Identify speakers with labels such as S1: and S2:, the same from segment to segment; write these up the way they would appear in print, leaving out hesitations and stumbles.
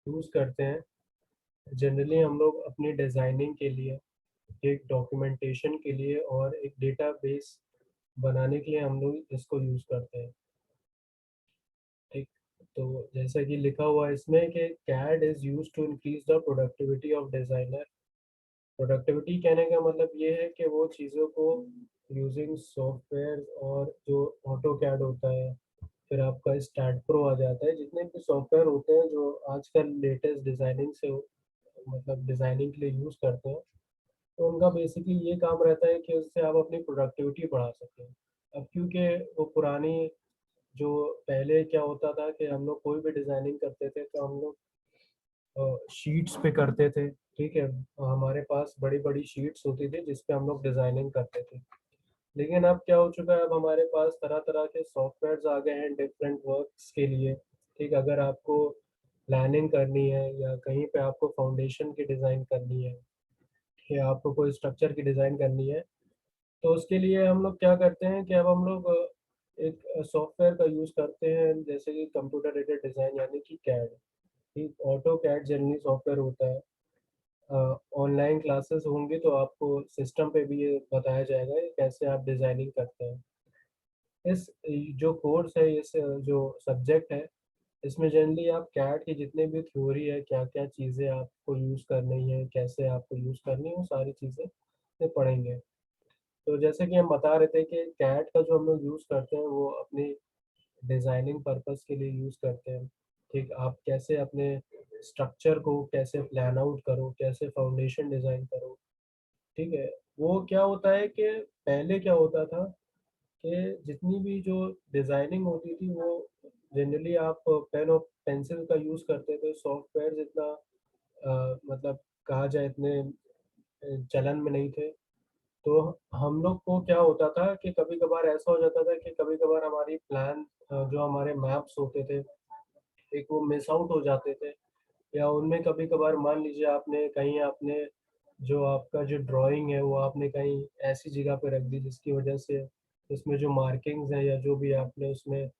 S1: Use करते हैं। Generally हम लोग अपनी डिज़ाइनिंग के लिए, एक डॉक्यूमेंटेशन के लिए और एक डेटाबेस बनाने के लिए हम लोग इसको यूज़ करते हैं। ठीक, तो जैसा कि लिखा हुआ है इसमें कि CAD is used to increase the productivity of designer. Productivity कहने का मतलब ये है कि वो चीज़ों को यूजिंग सॉफ्टवेयर, और जो ऑटो कैड होता है, फिर आपका स्टैट प्रो आ जाता है, जितने भी सॉफ्टवेयर होते हैं जो आजकल लेटेस्ट डिज़ाइनिंग से मतलब डिज़ाइनिंग के लिए यूज़ करते हैं, तो उनका बेसिकली ये काम रहता है कि उससे आप अपनी प्रोडक्टिविटी बढ़ा सकें। अब क्योंकि वो पुरानी, जो पहले क्या होता था कि हम लोग कोई भी डिज़ाइनिंग करते थे तो हम लोग शीट्स पे करते थे, ठीक है? हमारे पास बड़ी-बड़ी शीट्स होती थी जिस पे हम लोग डिज़ाइनिंग करते थे। लेकिन अब क्या हो चुका है, अब हमारे पास तरह-तरह के सॉफ्टवेयर्स आ गए हैं डिफरेंट वर्क्स के लिए, ठीक? अगर आपको प्लानिंग करनी है या कहीं पे आपको फाउंडेशन की डिज़ाइन करनी है या आपको कोई स्ट्रक्चर की डिज़ाइन करनी है, तो उसके लिए हम लोग क्या करते हैं कि अब हम लोग एक सॉफ्टवेयर का यूज़ करते हैं, जैसे कि कंप्यूटर एडेड डिज़ाइन यानी कि कैड। ठीक, ऑटो कैड जनरली सॉफ्टवेयर होता है। ऑनलाइन क्लासेस होंगी तो आपको सिस्टम पे भी ये बताया जाएगा कि कैसे आप डिज़ाइनिंग करते हैं। इस जो कोर्स है, इस जो सब्जेक्ट है, इसमें जनरली आप कैड की जितने भी थ्योरी है, क्या-क्या चीज़ें आपको यूज़ करनी है, कैसे आपको यूज़ करनी है, वो सारी चीज़ें ये पढ़ेंगे। तो जैसे कि हम बता रहे थे कि कैड का जो हम लोग यूज़ करते हैं वो अपनी डिज़ाइनिंग पर्पस के लिए यूज़ करते हैं। ठीक, आप कैसे अपने स्ट्रक्चर को कैसे प्लान आउट करो, कैसे फाउंडेशन डिज़ाइन करो, ठीक है? वो क्या होता है कि पहले क्या होता था कि जितनी भी जो डिज़ाइनिंग होती थी वो जनरली आप पेन और पेंसिल का यूज़ करते थे, सॉफ्टवेयर जितना मतलब कहा जाए इतने चलन में नहीं थे। तो हम लोग को क्या होता था कि कभी-कभार ऐसा हो जाता था कि कभी-कभार हमारी प्लान जो हमारे मैप्स होते थे, एक वो मिस आउट हो जाते थे, या उनमें कभी-कभार मान लीजिए आपने कहीं आपने जो आपका जो ड्राइंग है वो आपने कहीं ऐसी जगह पे रख दी जिसकी वजह से उसमें जो मार्किंग्स हैं या जो भी आपने उसमें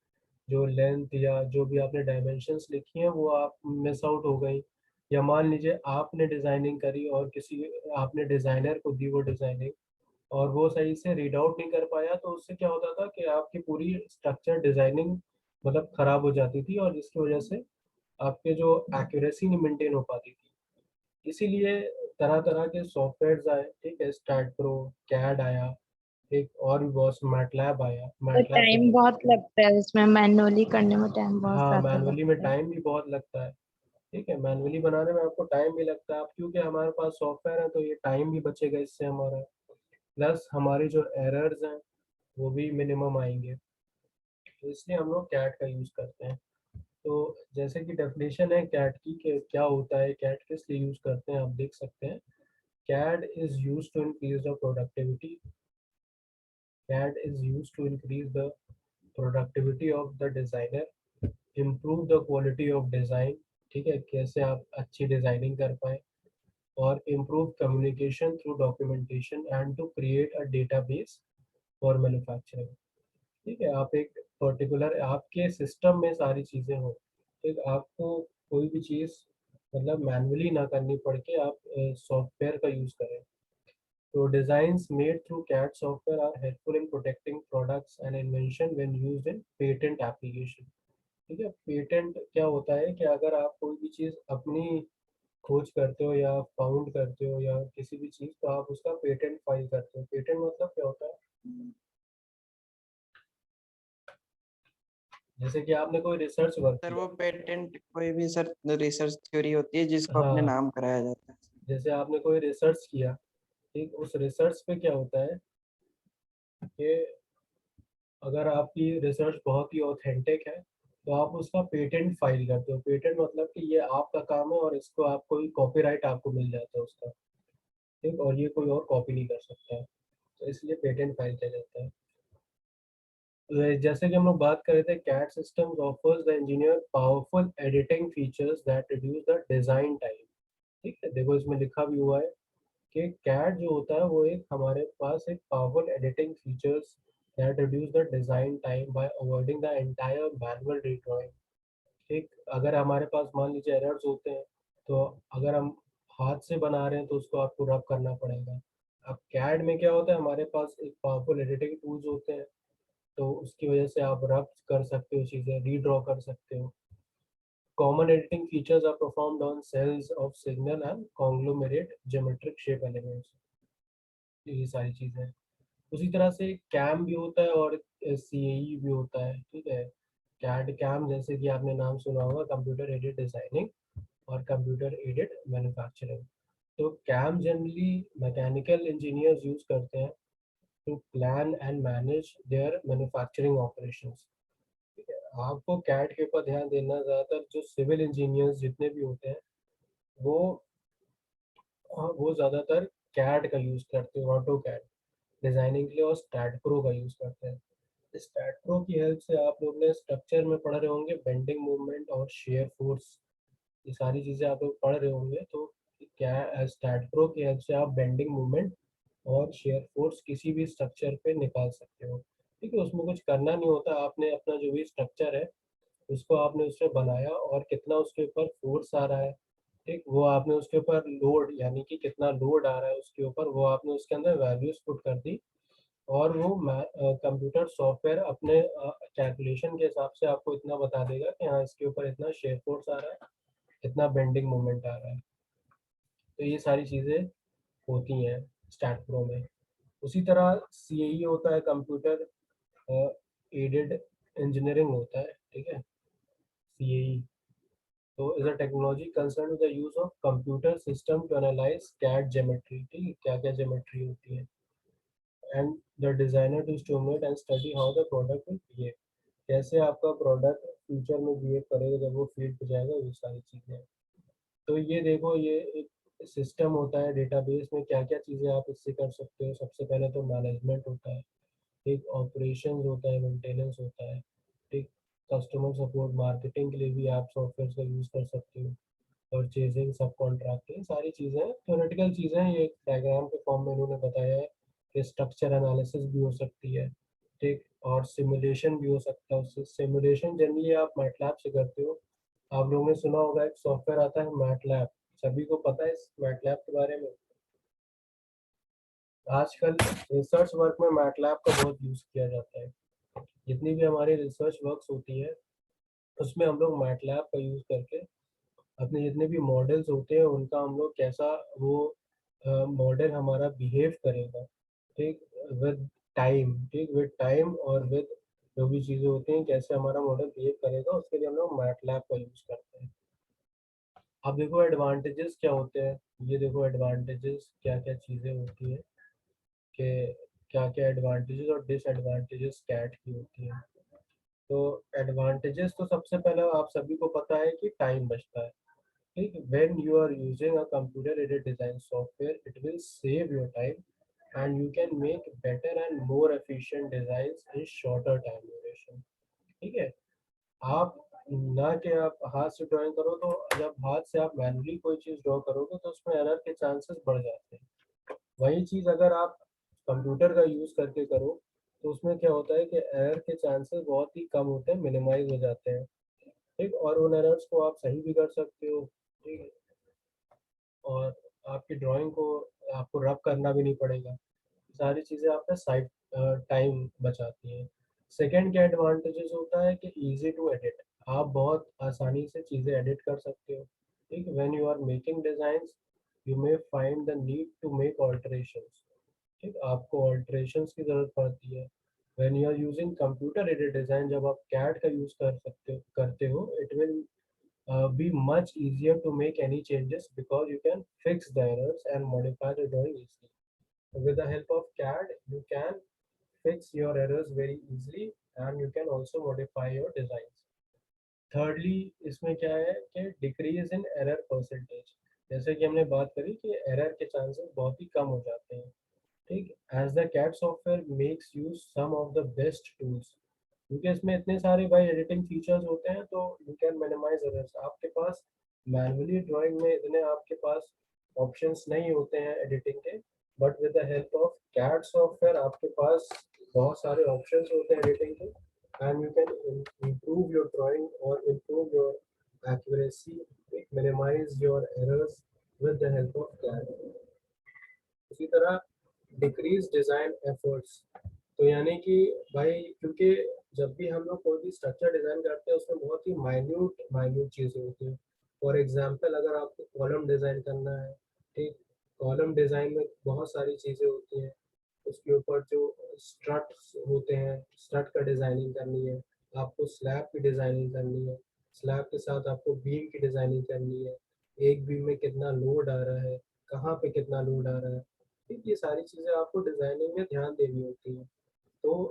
S1: जो लेंथ या जो भी आपने डायमेंशंस लिखी हैं वो आप मिस आउट हो गई, या मान लीजिए आपने डिज़ाइनिंग करी और किसी आपने डिज़ाइनर को दी वो डिज़ाइनिंग और वो सही से रीड आउट नहीं कर पाया, तो उससे क्या होता था कि आपकी पूरी स्ट्रक्चर डिज़ाइनिंग मतलब खराब हो जाती थी और जिसकी वजह से आपके जो एक्यूरेसी नहीं मेंटेन हो पाती थी। इसीलिए तरह-तरह के सॉफ्टवेयर्स आए, ठीक है? स्टैट प्रो, कैड आया, एक और भी बहुत मैटलैब आया,
S2: और
S1: मैटलैब से
S2: टाइम बहुत लगता है उसमें, मैनुअली करने में टाइम बहुत
S1: हाँ,
S2: ज़्यादा
S1: मैनुअली में
S2: लगता है।
S1: टाइम भी बहुत लगता है, ठीक है? मैनुअली बनाने में आपको टाइम भी लगता है, अब क्योंकि हमारे पास सॉफ्टवेयर है तो ये टाइम भी बचेगा इससे हमारा, प्लस हमारी जो एरर्स हैं, वो भी मिनिमम आएँगे, तो इसलिए हम लोग कैड का यूज़ करते हैं। तो जैसे कि डेफ़िनेशन है कैड की कि क्या होता है, कैड किस लिए यूज़ करते हैं, आप देख सकते हैं। CAD is used to increase the productivity. CAD is used to increase the productivity of the designer, improve the quality of design, ठीक है? कैसे आप अच्छी डिज़ाइनिंग कर पाएँ और improve communication through documentation and to create a database for manufacturing. ठीक है? आप एक पर्टिकुलर आपके सिस्टम में सारी चीज़ें हों, ठीक? आपको कोई भी चीज़ मतलब मैनुअली ना करनी पड़ के आप सॉफ्टवेयर का यूज़ करें। तो designs made through CAD software are helpful in protecting products and invention when used in patent application. ठीक है? पेटेंट क्या होता है कि अगर आप कोई भी चीज़ अपनी खोज करते हो या फाउंड करते हो या किसी भी चीज़, तो आप उसका पेटेंट फाइल करते हो। पेटेंट मतलब क्या होता है? जैसे कि आपने कोई रिसर्च वर्क
S3: सर
S1: किया,
S3: वो पेटेंट कोई भी सर रिसर्च थ्योरी होती है जिसको अपने
S1: हाँ,
S3: नाम कराया जाता है।
S1: जैसे आपने कोई रिसर्च किया, ठीक? उस रिसर्च पे क्या होता है कि अगर आपकी रिसर्च बहुत ही ऑथेंटिक है, तो आप उसका पेटेंट फाइल करते हो। पेटेंट मतलब कि ये आपका काम है और इसको आप कोई कॉपीराइट आपको मिल जाता है उसका, ठीक? और ये कोई और कॉपी नहीं कर सकता है, तो इसलिए पेटेंट फाइल किया जाता है। जैसे कि हम लोग बात कर रहे थे, CAD systems offers the engineer powerful editing features that reduce the design time, ठीक है? देखो इसमें लिखा भी हुआ है कि कैड जो होता है वो एक हमारे पास एक powerful editing features that reduce the design time by avoiding the entire manual redrawing. ठीक, अगर हमारे पास मान लीजिए एरर्स होते हैं, तो अगर हम हाथ से बना रहे हैं तो उसको आपको रब करना पड़ेगा। अब कैड में क्या होता है, हमारे पास एक पावरफुल एडिटिंग टूल्स होते हैं, तो उसकी वजह से आप रब कर सकते हो चीज़ें, रीड्रॉ कर सकते हो। Common editing features are performed on cells of signal and conglomerate geometric shape elements. ये सारी चीज़ें हैं। उसी तरह से कैम भी होता है और सीएई भी होता है, ठीक है। कैड कैम जैसे कि आपने नाम सुना होगा, कंप्यूटर एडेड डिजाइनिंग और कंप्यूटर एडेड मैन्युफैक्चरिंग। तो CAM generally mechanical engineers use करते हैं to plan and manage their manufacturing operations. ठीक है, आपको कैड के ऊपर ध्यान देना, ज़्यादातर जो सिविल इंजीनियर्स जितने भी होते हैं वो वो ज़्यादातर कैड का यूज़ करते हैं, ऑटो कैड डिज़ाइनिंग के लिए, और स्टैट प्रो का यूज़ करते हैं। स्टैट प्रो की हेल्प से आप लोग ने स्ट्रक्चर में पढ़ रहे होंगे बेंडिंग मूवमेंट और शेयर फोर्स, ये सारी चीज़ें आप लोग पढ़ रहे होंगे। तो क्या स्टैट प्रो की हेल्प से आप बेंडिंग मूवमेंट और शेयर फोर्स किसी भी स्ट्रक्चर पे निकाल सकते हो। ठीक है, उसमें कुछ करना नहीं होता, आपने अपना जो भी स्ट्रक्चर है उसको आपने उसमें बनाया और कितना उसके ऊपर फोर्स आ रहा है, ठीक, वो आपने उसके ऊपर लोड, यानी कि कितना लोड आ रहा है उसके ऊपर, वो आपने उसके अंदर वैल्यूज पुट कर दी, और वो कंप्यूटर सॉफ्टवेयर अपने कैलकुलेशन के हिसाब से आपको इतना बता देगा कि हाँ इसके ऊपर इतना शेयर फोर्स आ रहा है, इतना बेंडिंग मोमेंट आ रहा है। तो ये सारी चीज़ें होती हैं स्टैट प्रो में। उसी तरह सीएई होता है, कंप्यूटर एडेड इंजीनियरिंग होता है, ठीक है, सीएई। तो is a technology concern with the use of computer system to analyse CAD geometry, ठीक है, क्या क्या ज्योमेट्री होती है, and the designer to stimulate and study how the product will behave, कैसे आपका प्रोडक्ट फ्यूचर में बिहेव करेगा जब वो फील्ड पे जाएगा, ये सारी चीज़ें। तो ये देखो, ये एक सिस्टम होता है, डेटाबेस में क्या क्या चीज़ें आप इससे कर सकते हो। सबसे पहले तो मैनेजमेंट होता है, एक ऑपरेशंस होता है, मेंटेनेंस होता है, एक कस्टमर सपोर्ट, मार्केटिंग के लिए भी आप सॉफ्टवेयर का यूज़ कर सकते हो, परचेजिंग, सब कॉन्ट्रैक्टिंग, सारी चीज़ें थ्योरेटिकल चीज़ें हैं, ये एक डायग्राम के फॉर्म में इन्होंने बताया है कि स्ट्रक्चर एनालिसिस भी हो सकती है, ठीक, और सिमुलेशन भी हो सकता है। उससे सिमुलेशन जनरली आप मैटलैब से करते हो। आप लोगों ने सुना होगा एक सॉफ्टवेयर आता है मैटलैब, सभी को पता है इस मैटलैब के बारे में। आजकल रिसर्च वर्क में मैटलैब का बहुत यूज़ किया जाता है। जितनी भी हमारी रिसर्च वर्क्स होती है उसमें हम लोग मैटलैब का यूज़ करके अपने जितने भी मॉडल्स होते हैं उनका हम लोग कैसा वो मॉडल हमारा बिहेव करेगा, ठीक, विद टाइम, ठीक, विद टाइम और विद जो भी चीज़ें होती हैं कैसे हमारा मॉडल बिहेव करेगा, उसके लिए हम लोग मैटलैब का यूज़ करते हैं। अब देखो एडवांटेजेस क्या होते हैं, ये देखो एडवांटेजेस क्या क्या चीज़ें होती हैं, कि क्या क्या एडवांटेजेस और डिसएडवांटेजेस कैट की होती हैं। तो एडवांटेजेस तो सबसे पहले आप सभी को पता है कि टाइम बचता है, ठीक, when you are using a computer aided design software it will save your time and you can make better and more efficient designs in shorter time duration। ठीक है, आप ना कि आप हाथ से ड्राइंग करो, तो जब हाथ से आप मैनुअली कोई चीज़ ड्रॉ करोगे तो उसमें एरर के चांसेस बढ़ जाते हैं। वही चीज़ अगर आप कंप्यूटर का यूज़ करके करो तो उसमें क्या होता है कि एरर के चांसेस बहुत ही कम होते हैं, मिनिमाइज हो जाते हैं, ठीक, और उन एरर्स को आप सही भी कर सकते हो, ठीक है, और आपकी ड्राइंग को आपको रब करना भी नहीं पड़ेगा। सारी चीज़ें आपका साइड टाइम बचाती हैं। सेकंड क्या एडवांटेजेस होता है कि ईज़ी टू एडिट, आप बहुत आसानी से चीज़ें एडिट कर सकते हो, ठीक, when you are making designs you may find the need to make alterations, ठीक, आपको ऑल्टरेशंस की ज़रूरत पड़ती है। When you are using computer aided design, जब आप कैड का यूज़ करते हो it will be much easier to make any changes because you can fix the errors and modify the drawing easily. With the help of CAD, you can fix your errors very easily and you can also modify your designs. Thirdly, इसमें क्या है कि decrease in error percentage, जैसे कि हमने बात करी कि error के chances बहुत ही कम हो जाते हैं, ठीक, as the CAD software makes use some of the best tools, क्योंकि इसमें इतने सारे भाई एडिटिंग फीचर्स होते हैं तो यू कैन मिनिमाइज एरर्स। आपके पास मैनुअली ड्राइंग में इतने आपके पास ऑप्शंस नहीं होते हैं एडिटिंग के, but with the help of CAD software आपके पास बहुत सारे ऑप्शंस होते हैं एडिटिंग के, and you can improve your drawing or improve your accuracy, minimize your errors with the help of CAD. उसी तरह डिक्रीज डिज़ाइन एफर्ट्स, तो यानी कि भाई क्योंकि जब भी हम लोग कोई भी स्ट्रक्चर डिज़ाइन करते हैं उसमें बहुत ही माइन्यूट माइन्यूट चीज़ें होती हैं। फॉर एग्जांपल अगर आपको कॉलम डिज़ाइन करना है, ठीक, कॉलम डिज़ाइन में बहुत सारी चीज़ें होती हैं, उसके ऊपर जो स्ट्रट्स होते हैं, स्ट्रट का डिज़ाइनिंग करनी है, आपको स्लैब की डिज़ाइनिंग करनी है, स्लैब के साथ आपको बीम की डिज़ाइनिंग करनी है, एक बीम में कितना लोड आ रहा है, कहाँ पे कितना लोड आ रहा है, ठीक, ये सारी चीज़ें आपको डिज़ाइनिंग में ध्यान देनी होती हैं। तो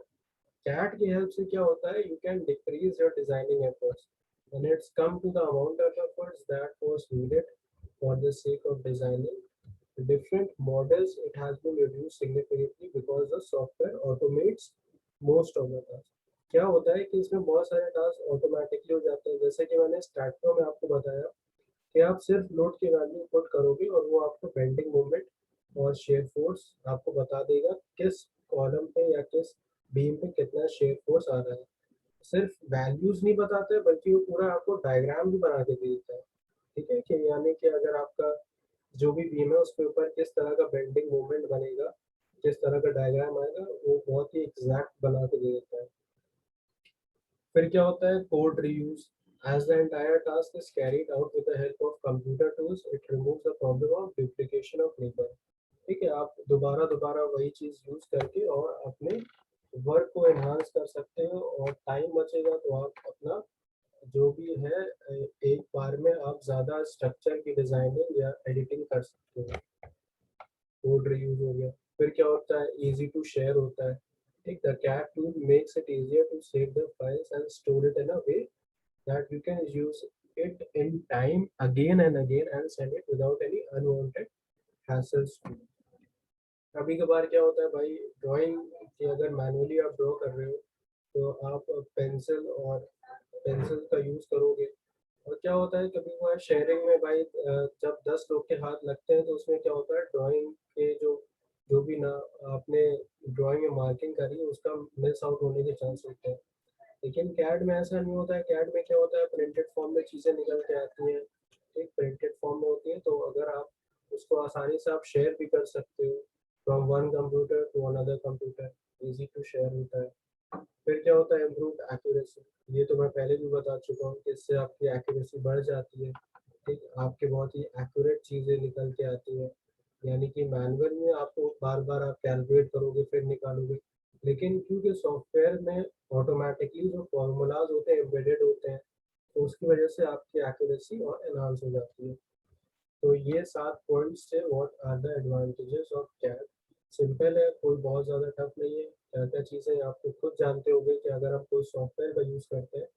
S1: कैट की हेल्प से क्या होता है, you can decrease your designing efforts when it's come to the amount of efforts that was needed for the sake of designing different models. It has been reduced significantly because the software automates most of the tasks. क्या होता है कि इसमें बहुत सारे task automatically हो जाते हैं, जैसे कि मैंने स्टार्टिंग में आपको बताया कि आप सिर्फ लोड की वैल्यू पुट करोगे और वो आपको बेंडिंग मोमेंट और शेयर फोर्स आपको बता देगा किस कॉलम पे या किस बीम पे कितना शेयर फोर्स आ रहा है। सिर्फ वैल्यूज नहीं बताते बल्कि वो पूरा आपको डायग्राम भी बना के दे देता है, ठीक है, कि यानी कि अगर आपका जो भी बीम है उसके ऊपर किस तरह का बेंडिंग मोमेंट बनेगा, किस तरह का डायग्राम आएगा, वो बहुत ही एग्जैक्ट बना के दे देता है। फिर क्या होता है, code reuse, as the entire task is carried out with the help of computer tools, it removes the problem of duplication of labor। ठीक है, आप दोबारा दोबारा वही चीज़ यूज करके और अपने वर्क को एनहांस कर सकते हो और टाइम बचेगा तो आप अपना जो भी है एक बार में आप ज़्यादा स्ट्रक्चर की डिज़ाइनिंग या एडिटिंग कर सकते हो। कोड रीयूज हो गया। फिर क्या होता है, इजी टू शेयर होता है, ठीक, the CAD tool makes it easier to save the files and store it in a way that you can use it in time again and again and send it without any unwanted hassles. कभी कभार क्या होता है भाई, drawing की अगर manually आप draw कर रहे हो तो आप पेंसिल का यूज़ करोगे, और क्या होता है कभी कभार शेयरिंग में भाई जब 10 लोग के हाथ लगते हैं तो उसमें क्या होता है, ड्राइंग के जो जो भी ना आपने ड्राइंग में मार्किंग करी उसका मिस आउट होने के चांस होते हैं। लेकिन कैड में ऐसा नहीं होता है। कैड में क्या होता है, प्रिंटेड फॉर्म में चीज़ें निकल के आती हैं, एक प्रिंटेड फॉर्म में होती है, तो अगर आप उसको आसानी से आप शेयर भी कर सकते हो from one computer to another computer, easy to share होता है। फिर क्या होता है, इम्प्रूव्ड एक्यूरेसी, ये तो मैं पहले भी बता चुका हूँ कि इससे आपकी एक्यूरेसी बढ़ जाती है, ठीक, आपके बहुत ही एक्यूरेट चीज़ें निकल के आती हैं, यानी कि मैनुअल में आपको बार बार आप कैलकुलेट करोगे फिर निकालोगे, लेकिन क्योंकि सॉफ्टवेयर में ऑटोमेटिकली जो फॉर्मूलाज होते हैं एम्बेडेड होते हैं, तो उसकी वजह से आपकी एक्यूरेसी और एनहांस हो जाती है। तो ये 7 पॉइंट्स थे, what are the advantages of CAD. Simple है, कोई बहुत ज़्यादा टफ नहीं है। क्या क्या चीज़ें आप तो खुद जानते होंगे कि अगर हम कोई सॉफ्टवेयर का यूज़ करते हैं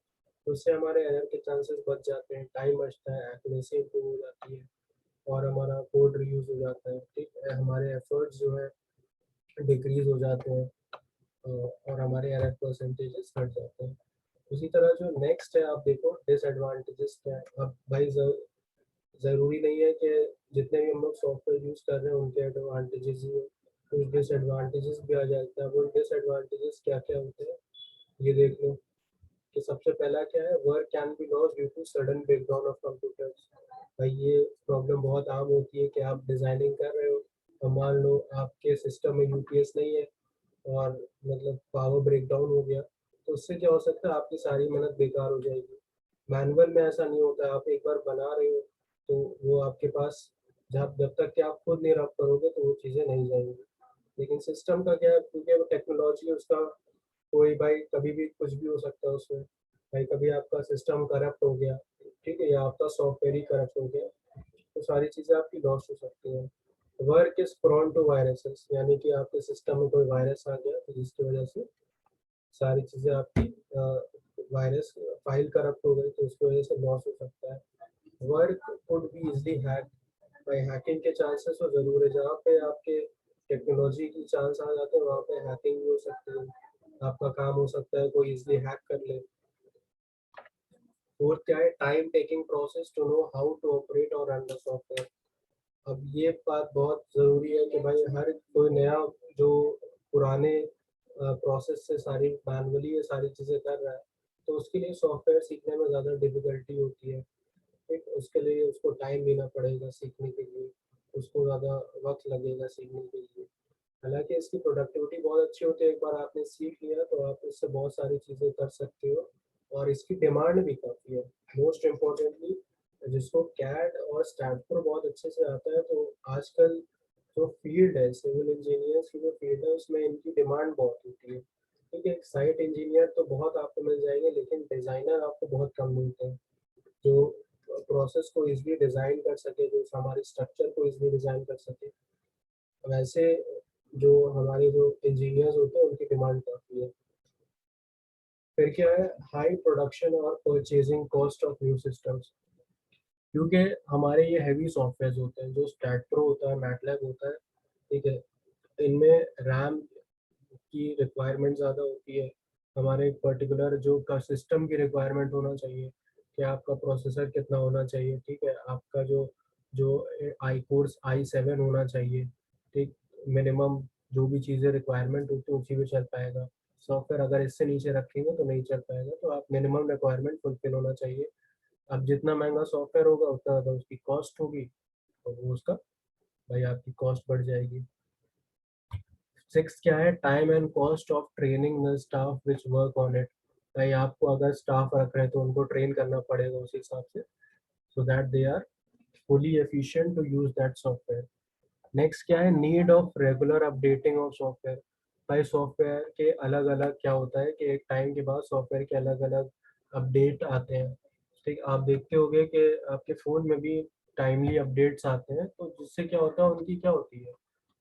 S1: तो उससे हमारे एरर के चांसेस बच जाते हैं, टाइम बचता है, एक्यूरेसी इंप्रूव हो जाती है और हमारा कोड रीयूज हो जाता है, ठीक है, हमारे एफर्ट्स जो है डिक्रीज हो जाते हैं और हमारे एरर परसेंटेजेस घट जाते हैं। उसी तरह जो नेक्स्ट है, आप देखो डिसएडवांटेजेस क्या है। अब भाई ज़रूरी नहीं है कि जितने भी हम लोग सॉफ्टवेयर यूज़ कर रहे हैं उनके एडवांटेजेस ही हैं, कुछ डिसएडवांटेजेस भी आ जाते हैं। वो डिसएडवांटेजेस क्या क्या होते हैं ये देख लो। कि सबसे पहला क्या है, work can be lost due to sudden breakdown of computers. भाई ये प्रॉब्लम बहुत आम होती है कि आप डिज़ाइनिंग कर रहे हो और मान लो आपके सिस्टम में यूपीएस नहीं है और मतलब पावर ब्रेकडाउन हो गया, तो उससे क्या हो सकता है, आपकी सारी मेहनत बेकार हो जाएगी। मैनुअल में ऐसा नहीं होता है, आप एक बार बना रहे हो तो वो आपके पास जब जब तक कि आप खुद नहीं रब करोगे तो वो चीज़ें नहीं जाएंगी। लेकिन सिस्टम का क्या है, क्योंकि वो टेक्नोलॉजी उसका कोई भाई कभी भी कुछ भी हो सकता है उसमें। भाई कभी आपका सिस्टम करप्ट हो गया, ठीक है, या आपका सॉफ्टवेयर ही करप्ट हो गया, तो सारी चीज़ें आपकी लॉस हो सकती हैं। Work is prone to viruses, यानी कि आपके सिस्टम में कोई वायरस आ गया तो जिसकी वजह से सारी चीज़ें आपकी वायरस फाइल करप्ट हो गई तो उसकी वजह से लॉस हो सकता है। Work could be easily hack, भाई हैकिंग के चांसेस तो ज़रूर है, जहाँ पे आपके टेक्नोलॉजी की चांस आ जाते हैं वहाँ पे हैकिंग भी हो सकती है, आपका काम हो सकता है कोई इजली हैक कर ले। फोर्थ क्या है, time taking process to know how to operate और रन द सॉफ्टवेयर। अब ये बात बहुत ज़रूरी है कि भाई हर कोई नया जो पुराने प्रोसेस से सारी मैनुअली ये सारी चीज़ें कर रहा है, तो उसके लिए सॉफ्टवेयर सीखने में ज़्यादा डिफ़िकल्टी होती है। ठीक, उसके लिए उसको टाइम देना पड़ेगा सीखने के लिए, उसको ज़्यादा वक़्त लगेगा सीखने के लिए। हालाँकि इसकी प्रोडक्टिविटी बहुत अच्छी होती है, एक बार आपने सीख लिया तो आप इससे बहुत सारी चीज़ें कर सकते हो और इसकी डिमांड भी काफ़ी है। मोस्ट इम्पोर्टेंटली जिसको कैड और स्टैडफोर बहुत अच्छे से आता है, तो आजकल जो फ़ील्ड है सिविल इंजीनियर्स की जो फ़ील्ड है उसमें इनकी डिमांड बहुत होती है। ठीक है, एक साइट इंजीनियर तो बहुत आपको मिल जाएँगे, लेकिन डिज़ाइनर आपको बहुत कम मिलते हैं, जो प्रोसेस को ईज़िली डिज़ाइन कर सके, जो हमारे स्ट्रक्चर को ईज़िली डिज़ाइन कर सके। वैसे जो हमारे जो इंजीनियर्स होते हैं उनकी डिमांड काफ़ी है। फिर क्या है, हाई प्रोडक्शन और purchasing cost of new systems, क्योंकि हमारे ये हेवी सॉफ्टवेयर्स होते हैं, जो स्टैट प्रो होता है, मैटलैब होता है, ठीक है, इनमें रैम की रिक्वायरमेंट ज़्यादा होती है। हमारे पर्टिकुलर जो का सिस्टम की रिक्वायरमेंट होना चाहिए कि आपका प्रोसेसर कितना होना चाहिए, ठीक है, आपका जो जो आई कोर्स i7 होना चाहिए, ठीक, मिनिमम जो भी चीज़ें रिक्वायरमेंट होती है उसी में चल पाएगा। सॉफ्टवेयर अगर इससे नीचे रखेंगे तो नहीं चल पाएगा, तो आप मिनिमम रिक्वायरमेंट फुलफिल होना चाहिए। अब जितना महंगा सॉफ्टवेयर होगा उतना ज़्यादा उसकी कॉस्ट होगी, और वो उसका भाई आपकी कॉस्ट बढ़ जाएगी। 6 क्या है, time and cost of training the staff which work on it. भाई आपको अगर स्टाफ रख रहे हैं तो उनको ट्रेन करना पड़ेगा उस हिसाब से, so that they are fully efficient to use that software. Next क्या है, need of regular updating of software. भाई सॉफ्टवेयर के अलग अलग क्या होता है कि एक टाइम के बाद सॉफ्टवेयर के अलग अलग अपडेट आते हैं। ठीक, आप देखते होंगे कि आपके फ़ोन में भी टाइमली अपडेट्स आते हैं, तो जिससे क्या होता है, उनकी क्या होती है,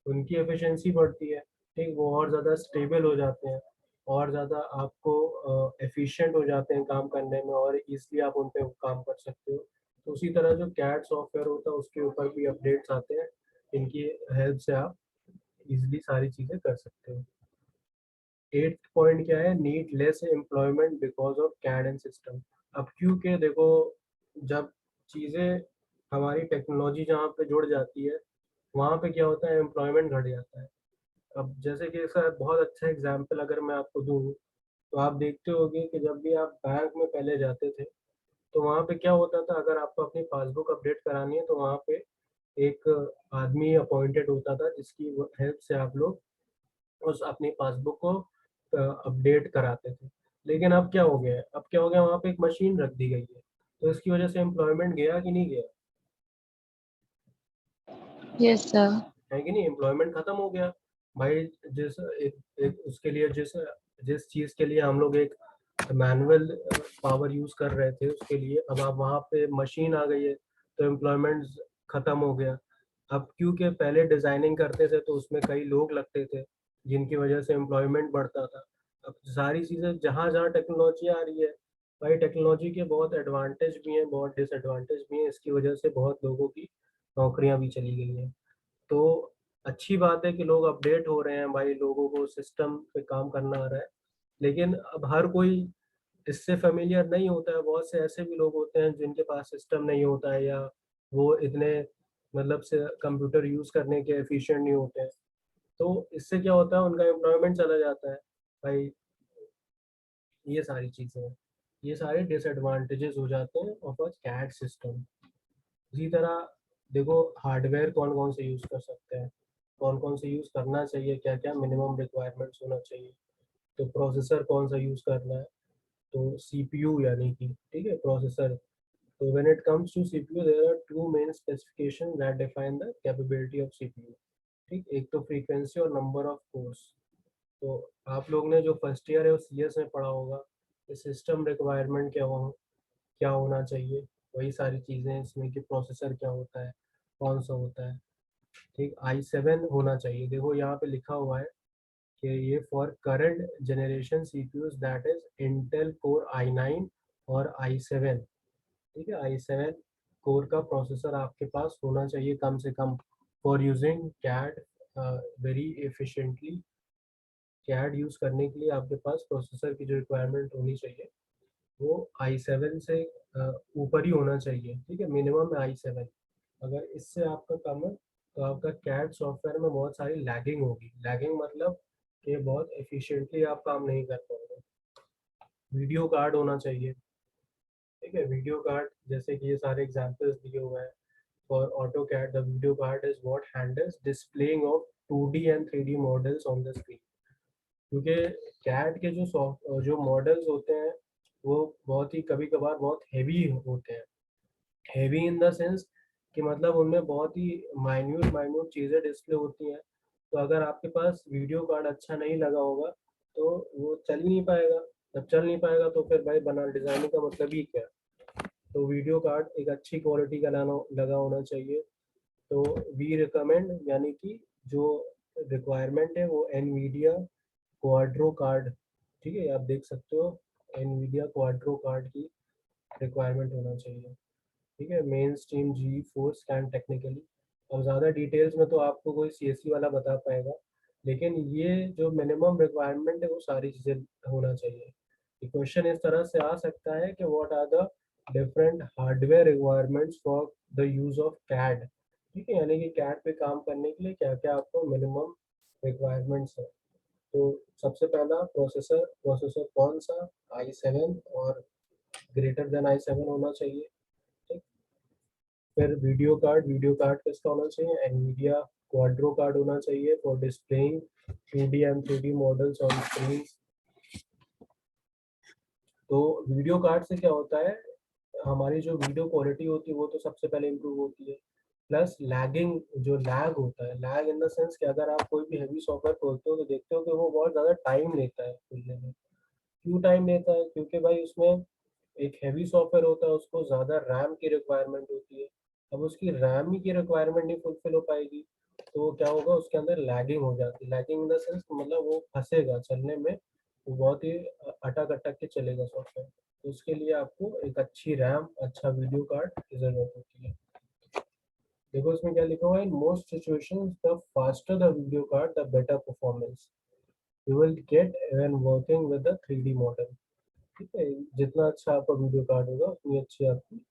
S1: उनकी एफिशिएंसी बढ़ती है। ठीक, वो और ज़्यादा स्टेबल हो जाते हैं, और ज़्यादा आपको एफिशिएंट हो जाते हैं काम करने में, और ईज़िली आप उन पे काम कर सकते हो। तो उसी तरह जो कैड सॉफ्टवेयर होता है उसके ऊपर भी अपडेट्स आते हैं, इनकी हेल्प से आप ईज़िली सारी चीज़ें कर सकते हो। 8th पॉइंट क्या है, need less employment because of CAD and system. अब क्योंकि देखो, जब चीज़ें हमारी टेक्नोलॉजी जहाँ पे जुड़ जाती है, वहाँ पे क्या होता है, एम्प्लॉयमेंट घट जाता है। अब जैसे कि इसका बहुत अच्छा एग्ज़ाम्पल अगर मैं आपको दूँ, तो आप देखते होंगे कि जब भी आप बैंक में पहले जाते थे, तो वहाँ पे क्या होता था, अगर आपको अपनी पासबुक अपडेट करानी है, तो वहाँ पे एक आदमी अपॉइंटेड होता था, जिसकी वो हेल्प से आप लोग उस अपनी पासबुक को अपडेट कराते थे। लेकिन अब क्या हो गया है? अब क्या हो गया, वहाँ पे एक मशीन रख दी गई है। तो इसकी वज़ह से एम्प्लॉयमेंट गया कि नहीं गया?
S2: Yes, sir.
S1: है कि नहीं? एम्प्लॉयमेंट खत्म हो गया। भाई जिस एक एक उसके लिए जिस जिस चीज़ के लिए हम लोग एक मैनुअल पावर यूज़ कर रहे थे उसके लिए, अब आप वहाँ पे मशीन आ गई है, तो एम्प्लॉयमेंट खत्म हो गया। अब क्योंकि पहले डिज़ाइनिंग करते थे तो उसमें कई लोग लगते थे, जिनकी वज़ह से एम्प्लॉयमेंट बढ़ता था। अब सारी चीज़ें जहाँ-जहाँ टेक्नोलॉजी आ रही है, भाई टेक्नोलॉजी के बहुत एडवांटेज भी हैं, बहुत डिसएडवांटेज भी हैं। इसकी वज़ह से बहुत लोगों की नौकरियाँ भी चली गई हैं। तो अच्छी बात है कि लोग अपडेट हो रहे हैं भाई, लोगों को सिस्टम पे काम करना आ रहा है। लेकिन अब हर कोई इससे फ़ैमिलियर नहीं होता है, बहुत से ऐसे भी लोग होते हैं जिनके पास सिस्टम नहीं होता है, या वो इतने मतलब से कंप्यूटर यूज़ करने के एफिशिएंट नहीं होते हैं। तो इससे क्या होता है, उनका एम्प्लॉयमेंट चला जाता है। भाई ये सारी चीज़ें हैं। ये सारे डिसएडवांटेजेस हो जाते हैं ऑफ अ कैड सिस्टम। इसी तरह देखो, हार्डवेयर कौन-कौन से यूज़ कर सकते हैं, कौन-कौन से यूज़ करना चाहिए, क्या-क्या मिनिमम रिक्वायरमेंट्स होना चाहिए। तो प्रोसेसर कौन-सा यूज़ करना है, तो सीपीयू यानी कि ठीक है, प्रोसेसर। तो when it comes to CPU there are 2 main specification that define the capability of CPU. ठीक, एक तो फ्रीक्वेंसी और नंबर ऑफ कोर्स। तो आप लोग ने जो फर्स्ट ईयर है वो सीएस में पढ़ा होगा कि सिस्टम रिक्वायरमेंट क्या होना चाहिए, वही सारी चीज़ें इसमें कि प्रोसेसर क्या होता है, कौन-सा होता है, ठीक? i7 होना चाहिए। देखो यहाँ पे लिखा हुआ है कि ये for current generation CPUs that is Intel core i9 और i7, ठीक है? i7 कोर का प्रोसेसर आपके पास होना चाहिए कम से कम, for using CAD very efficiently. CAD use करने के लिए आपके पास प्रोसेसर की जो रिक्वायरमेंट होनी चाहिए, वो i7 से ऊपर ही होना चाहिए, ठीक है? मिनिमम है i7। अगर इससे आपका कम है, तो आपका कैड सॉफ्टवेयर में बहुत सारी लैगिंग होगी। लैगिंग मतलब कि बहुत एफिशिएंटली आप काम नहीं कर पाओगे। वीडियो कार्ड होना चाहिए, ठीक है। वीडियो कार्ड जैसे कि ये सारे एग्जांपल्स दिए हुए हैं। For AutoCAD the video card is what handles displaying of 2D and 3D models on the screen. क्योंकि कैड के जो मॉडल्स होते हैं वो बहुत ही कभी कभार बहुत हैवी होते हैं। हैवी इन द सेंस कि मतलब उनमें बहुत ही माइन्यूट माइन्यूट चीज़ें डिस्प्ले होती हैं। तो अगर आपके पास वीडियो कार्ड अच्छा नहीं लगा होगा तो वो चल ही नहीं पाएगा। जब चल नहीं पाएगा तो फिर भाई बना डिज़ाइनिंग का मतलब ही क्या। तो वीडियो कार्ड एक अच्छी क्वालिटी का लगा होना चाहिए। तो वी रिकमेंड, यानी कि जो रिक्वायरमेंट है वो एनवीडिया क्वाड्रो कार्ड, ठीक है, आप देख सकते हो एनवीडिया क्वाड्रो कार्ड की रिक्वायरमेंट होना चाहिए, ठीक है। Mainstream GeForce can technically. और ज़्यादा डिटेल्स में तो आपको कोई सीएससी वाला बता पाएगा, लेकिन ये जो मिनिमम रिक्वायरमेंट है वो सारी चीज़ें होना चाहिए। क्वेश्चन इस तरह से आ सकता है कि what are the different hardware requirements for the use of CAD, ठीक है, यानी कि कैड पे काम करने के लिए क्या क्या आपको मिनिमम रिक्वायरमेंट्स है। तो सबसे पहला प्रोसेसर, प्रोसेसर कौन सा, i7 और ग्रेटर देन i7 होना चाहिए, ठीक। फिर वीडियो कार्ड, वीडियो कार्ड किसका होना चाहिए, एनवीडिया क्वाड्रो कार्ड होना चाहिए for displaying 2D and 3D models on screen. तो वीडियो कार्ड से क्या होता है, हमारी जो वीडियो क्वालिटी होती है वो तो सबसे पहले इम्प्रूव होती है। प्लस लैगिंग, जो लैग होता है, लैग इन द सेंस कि अगर आप कोई भी हैवी सॉफ्टवेयर खोलते हो तो देखते हो कि वो बहुत ज़्यादा टाइम लेता है खुलने में। क्यों टाइम लेता है, क्योंकि भाई उसमें एक हैवी सॉफ्टवेयर होता है, उसको ज़्यादा रैम की रिक्वायरमेंट होती है। अब उसकी रैम ही की रिक्वायरमेंट नहीं फुलफिल हो पाएगी तो वो क्या होगा, उसके अंदर लैगिंग हो जाती है। लैगिंग इन द सेंस मतलब वो फंसेगा चलने में, वो बहुत ही अटक अटक के चलेगा सॉफ्टवेयर। तो उसके लिए आपको एक अच्छी रैम, अच्छा वीडियो कार्ड की ज़रूरत होती है। देखो इसमें क्या लिखा हुआ है, in most situations the faster the video card the better performance you will get when working with the 3D model, ठीक है। जितना अच्छा आपका वीडियो कार्ड होगा उतनी अच्छी आपकी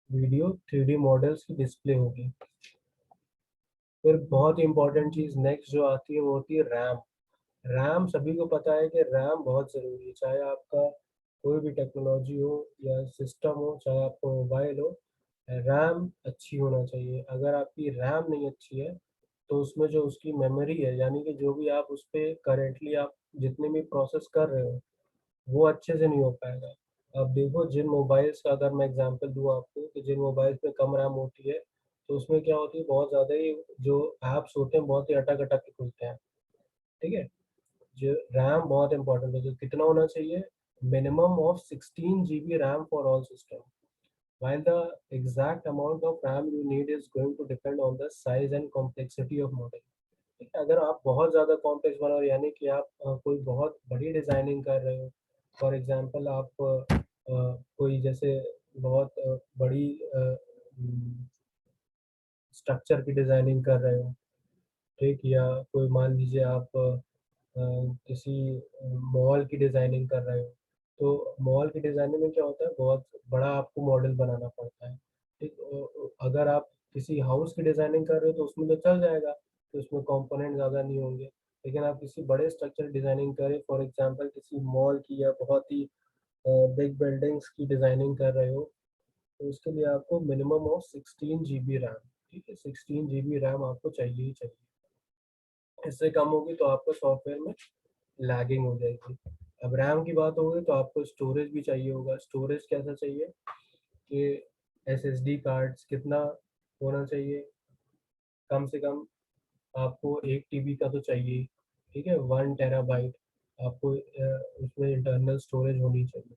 S1: वीडियो 3D मॉडल्स की डिस्प्ले होगी। फिर बहुत ही इंपॉर्टेंट चीज़ नेक्स्ट जो आती है वो होती है रैम। रैम सभी को पता है कि रैम बहुत ज़रूरी है, चाहे आपका कोई भी टेक्नोलॉजी हो या सिस्टम हो, चाहे आपका मोबाइल हो, रैम अच्छी होना चाहिए। अगर आपकी रैम नहीं अच्छी है तो उसमें जो उसकी मेमोरी है, यानी कि जो भी आप उस पर करेंटली आप जितने भी प्रोसेस कर रहे हो वो अच्छे से नहीं हो पाएगा। अब देखो जिन मोबाइल्स का अगर मैं एग्जांपल दूँ आपको कि जिन मोबाइल्स में कम रैम होती है तो उसमें क्या होती है, बहुत ज़्यादा ही जो ऐप्स होते हैं बहुत ही अटक-अटक के खुलते हैं, ठीक है। जो रैम बहुत इंपॉर्टेंट है, जो कितना होना चाहिए, minimum of 16 GB RAM for all system, while the exact amount of RAM you need is going to depend on the size and complexity of model, ठीक है। अगर आप बहुत ज़्यादा कॉम्प्लेक्स बना रहे हो, यानी कि आप कोई बहुत बड़ी डिज़ाइनिंग कर रहे हो, फॉर एग्जांपल आप कोई जैसे बहुत बड़ी स्ट्रक्चर की डिज़ाइनिंग कर रहे हो, ठीक, या कोई मान लीजिए आप किसी मॉल की डिज़ाइनिंग कर रहे हो, तो मॉल की डिज़ाइनिंग में क्या होता है, बहुत बड़ा आपको मॉडल बनाना पड़ता है, ठीक। अगर आप किसी हाउस की डिज़ाइनिंग कर रहे हो तो उसमें तो चल जाएगा, तो उसमें कंपोनेंट ज़्यादा नहीं होंगे। लेकिन आप किसी बड़े स्ट्रक्चर डिज़ाइनिंग करें, फॉर एग्जांपल किसी मॉल की या बहुत ही बिग बिल्डिंग्स की डिज़ाइनिंग कर रहे हो, तो उसके लिए आपको मिनिमम ऑफ 16 जीबी रैम, ठीक है, 16 जीबी रैम आपको चाहिए ही चाहिए। इससे कम होगी तो आपको सॉफ्टवेयर में लैगिंग हो जाएगी। अब रैम की बात होगी तो आपको स्टोरेज भी चाहिए होगा। स्टोरेज कैसा चाहिए कि एसएसडी कार्ड्स कितना होना चाहिए, कम से कम आपको 1 टीबी का तो चाहिए ही, ठीक है, 1 टेराबाइट आपको उसमें इंटरनल स्टोरेज होनी चाहिए।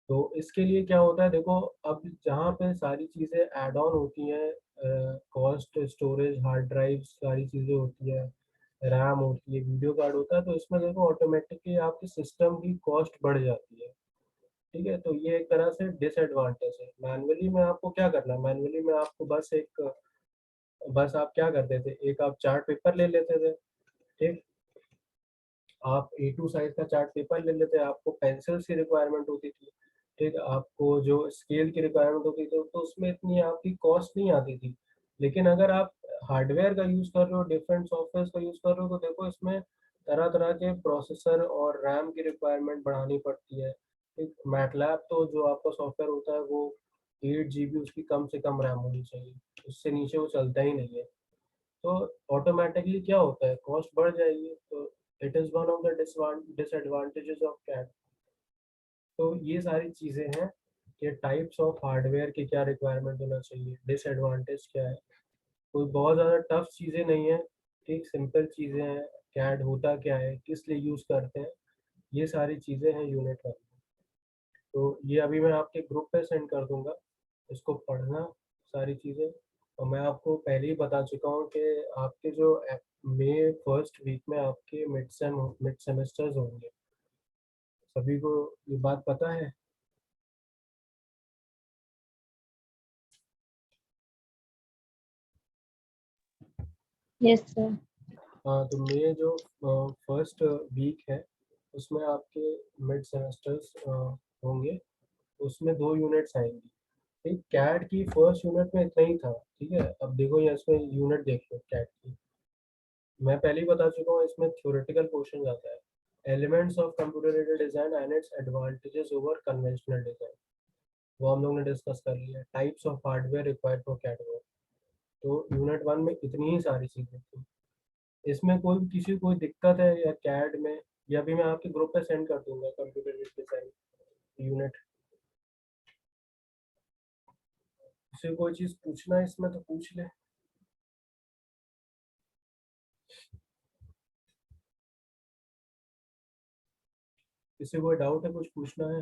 S1: तो इसके लिए क्या होता है, देखो अब जहाँ पे सारी चीज़ें ऐड ऑन होती हैं, कॉस्ट, स्टोरेज, हार्ड ड्राइव, सारी चीज़ें होती है, रैम होती है, वीडियो कार्ड होता है, तो इसमें देखो ऑटोमेटिकली आपकी सिस्टम की कॉस्ट बढ़ जाती है, ठीक है। तो ये एक तरह से डिसएडवांटेज है। मैनुअली में आपको क्या करना है, मैनुअली में आपको बस आप क्या करते थे, एक आप चार्ट पेपर ले लेते थे, ठीक। आप A2 साइज़ का चार्ट पेपर ले लेते, आपको पेंसिल्स की रिक्वायरमेंट होती थी, ठीक। आपको जो स्केल की रिक्वायरमेंट होती थी तो उसमें इतनी आपकी कॉस्ट नहीं आती थी। लेकिन अगर आप हार्डवेयर का यूज़ कर रहे हो, डिफरेंट सॉफ्टवेयर का यूज़ कर रहे हो, तो देखो इसमें तरह तरह के प्रोसेसर और रैम की रिक्वायरमेंट बढ़ानी पड़ती है। एक मैटलैब तो जो आपका सॉफ्टवेयर होता है वो 8 GB उसकी कम से कम रैम होनी चाहिए, उससे नीचे वो चलता ही नहीं है। तो ऑटोमेटिकली क्या होता है, कॉस्ट बढ़ जाएगी। तो it is one of the disadvantages of CAD. तो ये सारी चीज़ें हैं कि टाइप्स ऑफ हार्डवेयर की क्या रिक्वायरमेंट होना चाहिए, डिसएडवांटेज क्या है। कोई बहुत ज़्यादा टफ चीज़ें नहीं है, ठीक सिंपल चीज़ें हैं। कैड होता क्या है, किस लिए यूज़ करते हैं, ये सारी चीज़ें हैं यूनिट वन। तो ये अभी मैं आपके ग्रुप पे सेंड कर दूंगा, इसको पढ़ना सारी चीज़ें। और मैं आपको पहले ही बता चुका हूँ कि आपके जो मई फर्स्ट वीक में आपके मिड सेमेस्टर्स होंगे। सभी को ये बात पता है?
S2: Yes sir.
S1: हाँ, तो मई जो फर्स्ट वीक है उसमें आपके मिड सेमेस्टर्स होंगे। उसमें 2 यूनिट्स आएंगी। ठीक, कैड की फर्स्ट यूनिट में इतना ही था। ठीक है, अब देखो ये इसमें यूनिट देख लो कैड की। मैं पहले ही बता चुका हूँ, इसमें थ्योरेटिकल क्वेश्चन आता है। Elements of computer aided design and its advantages over conventional design, वो हम लोगों ने डिस्कस कर लिया। Types of hardware required for CAD work, तो यूनिट वन में इतनी ही सारी चीज़ें थी। इसमें कोई किसी को कोई दिक्कत है या कैड में, या भी मैं आपके ग्रुप पे सेंड कर दूंगा कंप्यूटर एडेड डिजाइन यूनिट। किसी को कोई चीज़ पूछना है इसमें तो पूछ ले। किसी को कोई डाउट है, कुछ पूछना है,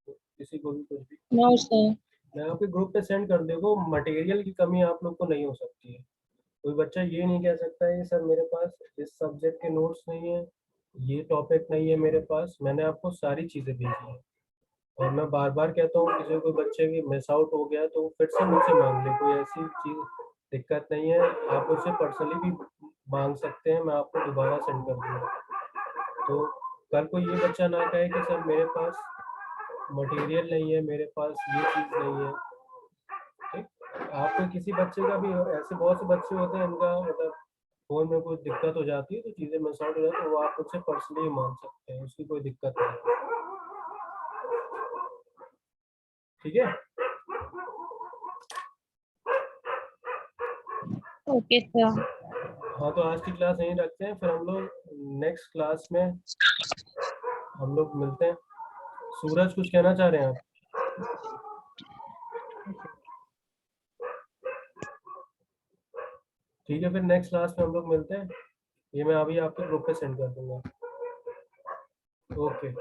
S1: किसी को भी कुछ भी।
S2: No sir.
S1: मैं आपके ग्रुप पे सेंड कर देखो, मटेरियल की कमी आप लोग को नहीं हो सकती है। कोई बच्चा ये नहीं कह सकता है सर मेरे पास इस सब्जेक्ट के नोट्स नहीं है, ये टॉपिक नहीं है मेरे पास। मैंने आपको सारी चीज़ें भेजी हैं। और मैं बार बार कहता हूँ, किसी को बच्चे की मिस आउट हो गया तो फिर से मुझसे मांग ले, कोई ऐसी चीज़ दिक्कत नहीं है। आप मुझसे पर्सनली भी मांग सकते हैं, मैं आपको दोबारा सेंड कर दूँगा। तो कल को ये बच्चा ना कहे कि सर मेरे पास मटेरियल नहीं है, मेरे पास ये चीज़ नहीं है। ठीक, आपको किसी बच्चे का भी ऐसे बहुत से बच्चे होते हैं इनका मतलब फ़ोन में कोई दिक्कत हो जाती है, तो चीज़ें मिस आउट हो जाती है, तो वो आप मुझसे पर्सनली मांग सकते हैं, उसकी कोई दिक्कत नहीं है। ठीक है?
S2: Okay sir.
S1: हाँ, तो आज की क्लास यहीं रखते हैं, फिर हम लोग नेक्स्ट क्लास में हम लोग मिलते हैं। सूरज कुछ कहना चाह रहे हैं आप? ठीक है, फिर नेक्स्ट क्लास में हम लोग मिलते हैं। ये मैं अभी आपके ग्रुप पे सेंड कर दूंगा। ओके।